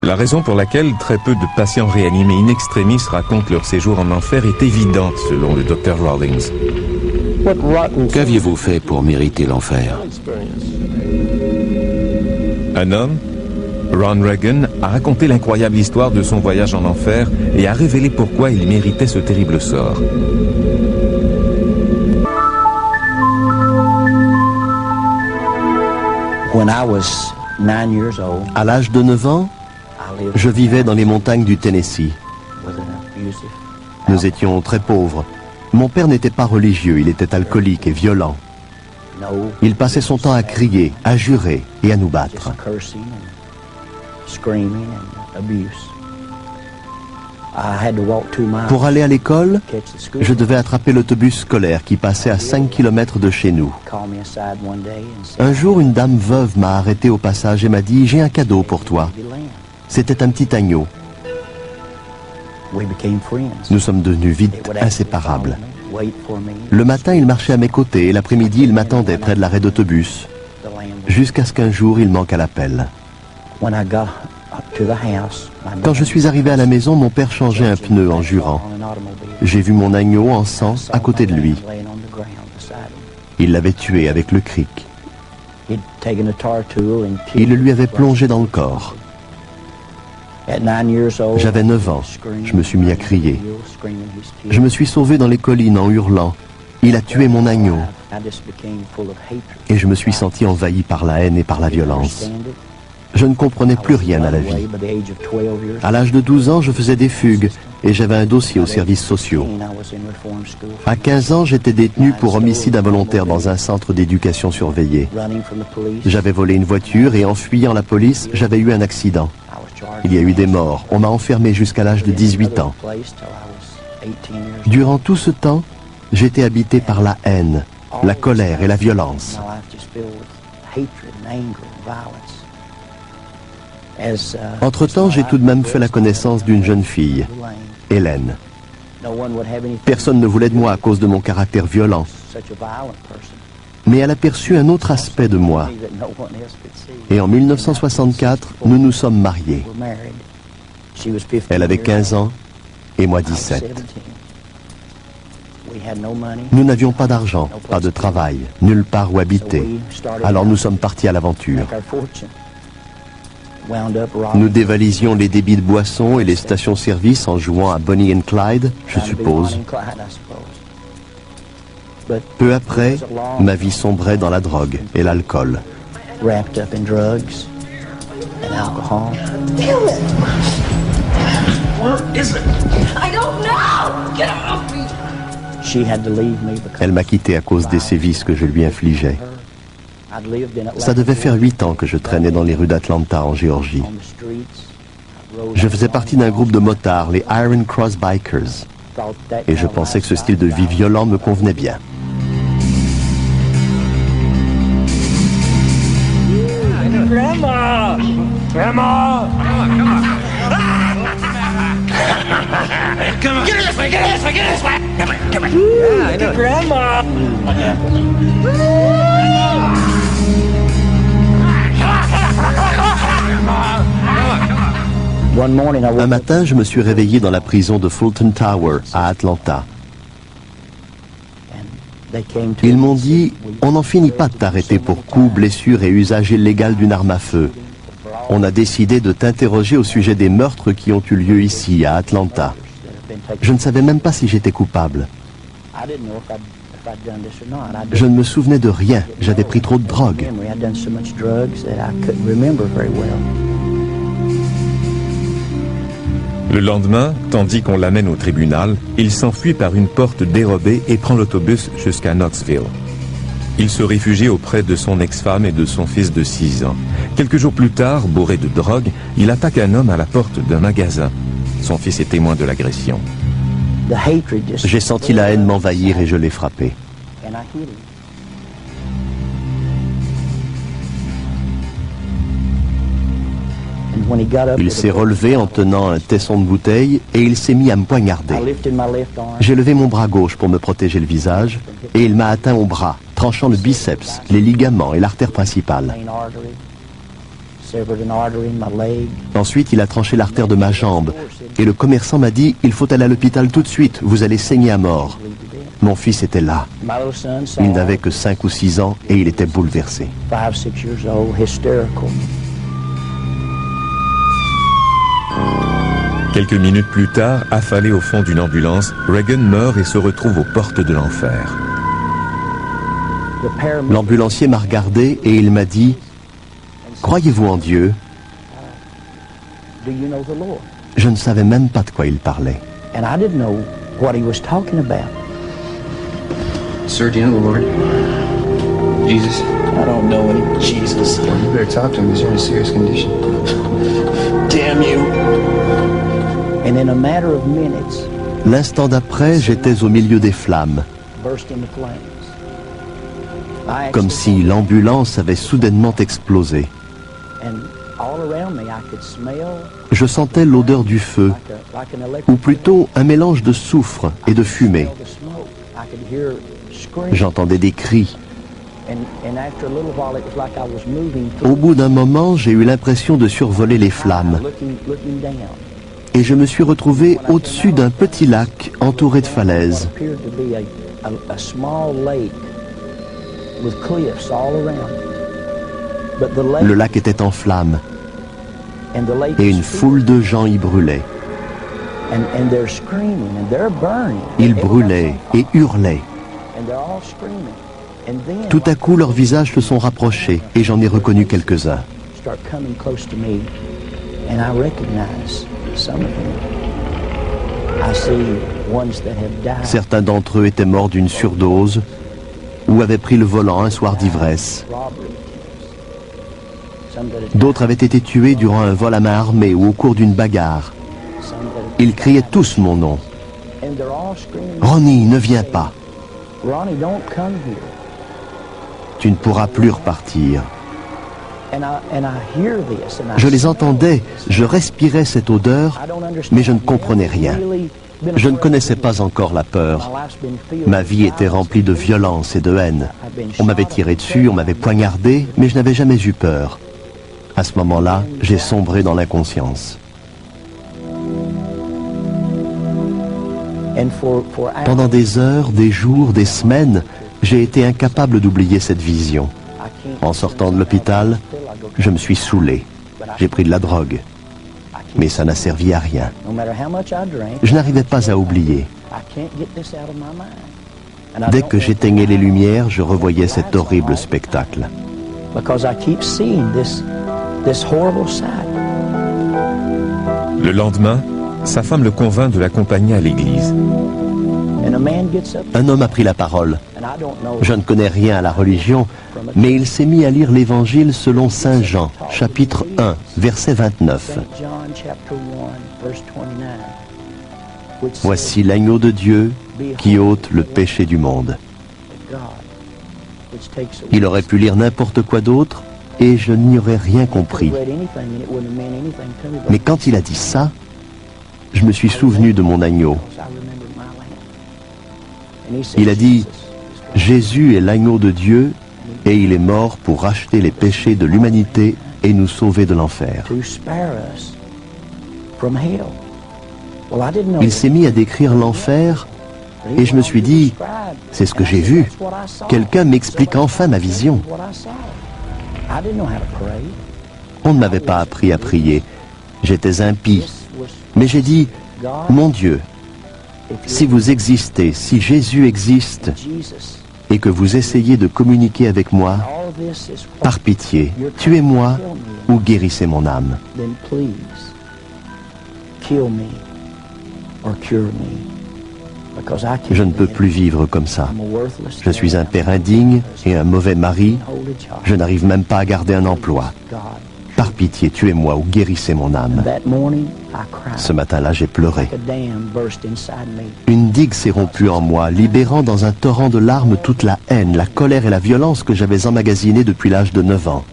La raison pour laquelle très peu de patients réanimés in extremis racontent leur séjour en enfer est évidente, selon le Dr Rawlings. Qu'aviez-vous fait pour mériter l'enfer? Un homme, Ron Reagan, a raconté l'incroyable histoire de son voyage en enfer et a révélé pourquoi il méritait ce terrible sort. À l'âge de 9 ans, je vivais dans les montagnes du Tennessee. Nous étions très pauvres. Mon père n'était pas religieux, il était alcoolique et violent. Il passait son temps à crier, à jurer et à nous battre. Pour aller à l'école, je devais attraper l'autobus scolaire qui passait à 5 km de chez nous. Un jour, une dame veuve m'a arrêté au passage et m'a dit « J'ai un cadeau pour toi ». C'était un petit agneau. Nous sommes devenus vite inséparables. Le matin, il marchait à mes côtés et l'après-midi, il m'attendait près de l'arrêt d'autobus. Jusqu'à ce qu'un jour, il manque à l'appel. Quand je suis arrivé à la maison, mon père changeait un pneu en jurant. J'ai vu mon agneau en sang à côté de lui. Il l'avait tué avec le cric. Il le lui avait plongé dans le corps. J'avais 9 ans. Je me suis mis à crier. Je me suis sauvé dans les collines en hurlant. Il a tué mon agneau. Et je me suis senti envahi par la haine et par la violence. Je ne comprenais plus rien à la vie. À l'âge de 12 ans, je faisais des fugues et j'avais un dossier aux services sociaux. À 15 ans, j'étais détenu pour homicide involontaire dans un centre d'éducation surveillée. J'avais volé une voiture et en fuyant la police, j'avais eu un accident. Il y a eu des morts. On m'a enfermé jusqu'à l'âge de 18 ans. Durant tout ce temps, j'étais habité par la haine, la colère et la violence. Entre-temps, j'ai tout de même fait la connaissance d'une jeune fille, Hélène. Personne ne voulait de moi à cause de mon caractère violent. Mais elle aperçut un autre aspect de moi. Et en 1964, nous nous sommes mariés. Elle avait 15 ans et moi 17. Nous n'avions pas d'argent, pas de travail, nulle part où habiter. Alors nous sommes partis à l'aventure. Nous dévalisions les débits de boissons et les stations-service en jouant à Bonnie and Clyde, je suppose. Peu après, ma vie sombrait dans la drogue et l'alcool. Elle m'a quitté à cause des sévices que je lui infligeais. Ça devait faire 8 ans que je traînais dans les rues d'Atlanta, en Géorgie. Je faisais partie d'un groupe de motards, les Iron Cross Bikers. Et je pensais que ce style de vie violent me convenait bien. Grandma! Grandma! Come on! Come on! Get her this way! Get her this way! Get her this way! Come on! Come on! Yeah, I know. Grandma! Un matin, je me suis réveillé dans la prison de Fulton Tower, à Atlanta. Ils m'ont dit, on n'en finit pas de t'arrêter pour coups, blessures et usage illégal d'une arme à feu. On a décidé de t'interroger au sujet des meurtres qui ont eu lieu ici, à Atlanta. Je ne savais même pas si j'étais coupable. Je ne me souvenais de rien, j'avais pris trop de drogue. Le lendemain, tandis qu'on l'amène au tribunal, il s'enfuit par une porte dérobée et prend l'autobus jusqu'à Knoxville. Il se réfugie auprès de son ex-femme et de son fils de 6 ans. Quelques jours plus tard, bourré de drogue, il attaque un homme à la porte d'un magasin. Son fils est témoin de l'agression. J'ai senti la haine m'envahir et je l'ai frappé. Il s'est relevé en tenant un tesson de bouteille et il s'est mis à me poignarder. J'ai levé mon bras gauche pour me protéger le visage et il m'a atteint au bras, tranchant le biceps, les ligaments et l'artère principale. Ensuite, il a tranché l'artère de ma jambe. Et le commerçant m'a dit, il faut aller à l'hôpital tout de suite, vous allez saigner à mort. Mon fils était là. Il n'avait que 5 ou 6 ans et il était bouleversé. Quelques minutes plus tard, affalé au fond d'une ambulance, Reagan meurt et se retrouve aux portes de l'enfer. L'ambulancier m'a regardé et il m'a dit, « Croyez-vous en Dieu ?» Je ne savais même pas de quoi il parlait. Sir, do you know the Lord? Jesus? I don't know any Jesus. Well, you better talk to him because you're in a serious condition. Damn you. And in a matter of minutes, L'instant d'après, j'étais au milieu des flammes, burst into flames. comme si l'ambulance avait soudainement explosé. And all around me, I could smell Je sentais l'odeur du feu, like an electric. ou plutôt un mélange de soufre et de fumée. The smoke. I could hear screams. J'entendais des cris. And after a little while, it was like I was moving through. Au bout d'un moment, j'ai eu l'impression de survoler les flammes. Looking down. Et je me suis retrouvé au-dessus d'un petit lac entouré de falaises. Appeared to be a small lake with cliffs all around. But the lake Le lac était en flammes and the lake et une was foule de gens y brûlaient. and they're screaming and they're burning. Ils brûlaient et hurlaient. And they're all screaming. And then Tout à coup, leurs visages se sont rapprochés et j'en ai reconnu quelques-uns. start coming close to me, and I recognize some of them. I see ones that have died. Certains d'entre eux étaient morts d'une surdose ou avaient pris le volant un soir d'ivresse. Robbery kills. Some that have D'autres avaient été tués durant un vol à main armée ou au cours d'une bagarre. some that have, Ils criaient tous mon nom. and they're all screaming. Ronnie, ne viens pas. Ronnie, don't come here. Tu ne pourras plus repartir. And I hear this, and I Je les smell entendais, this. je respirais cette odeur, I don't understand. mais je ne comprenais rien. Je ne connaissais pas encore la peur. Ma vie était remplie de violence et de haine. On m'avait tiré dessus, on m'avait poignardé, mais je n'avais jamais eu peur. À ce moment-là, j'ai sombré dans l'inconscience. Pendant des heures, des jours, des semaines, j'ai été incapable d'oublier cette vision. En sortant de l'hôpital, je me suis saoulé. J'ai pris de la drogue. Mais ça n'a servi à rien. Je n'arrivais pas à oublier. Dès que j'éteignais les lumières, je revoyais cet horrible spectacle. Le lendemain, sa femme le convainc de l'accompagner à l'église. Un homme a pris la parole. Je ne connais rien à la religion, mais il s'est mis à lire l'Évangile selon Saint Jean, chapitre 1, verset 29. Voici l'agneau de Dieu qui ôte le péché du monde. Il aurait pu lire n'importe quoi d'autre et je n'y aurais rien compris. Mais quand il a dit ça, je me suis souvenu de mon agneau. Il a dit, Jésus est l'agneau de Dieu et il est mort pour racheter les péchés de l'humanité et nous sauver de l'enfer. Il s'est mis à décrire l'enfer et je me suis dit, c'est ce que j'ai vu. Quelqu'un m'explique enfin ma vision. On ne m'avait pas appris à prier. J'étais impie. Mais j'ai dit, mon Dieu, si vous existez, si Jésus existe, et que vous essayez de communiquer avec moi, par pitié, tuez-moi ou guérissez mon âme. Je ne peux plus vivre comme ça. Je suis un père indigne et un mauvais mari. Je n'arrive même pas à garder un emploi. Par pitié, tuez-moi ou guérissez mon âme. Ce matin-là, j'ai pleuré. Une digue s'est rompue en moi, libérant dans un torrent de larmes toute la haine, la colère et la violence que j'avais emmagasinées depuis l'âge de 9 ans.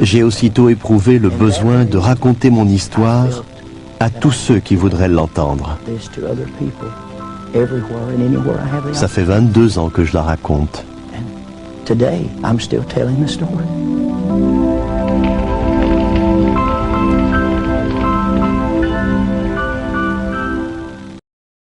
J'ai aussitôt éprouvé le besoin de raconter mon histoire à tous ceux qui voudraient l'entendre. Ça fait 22 ans que je la raconte. Today, I'm still telling the story.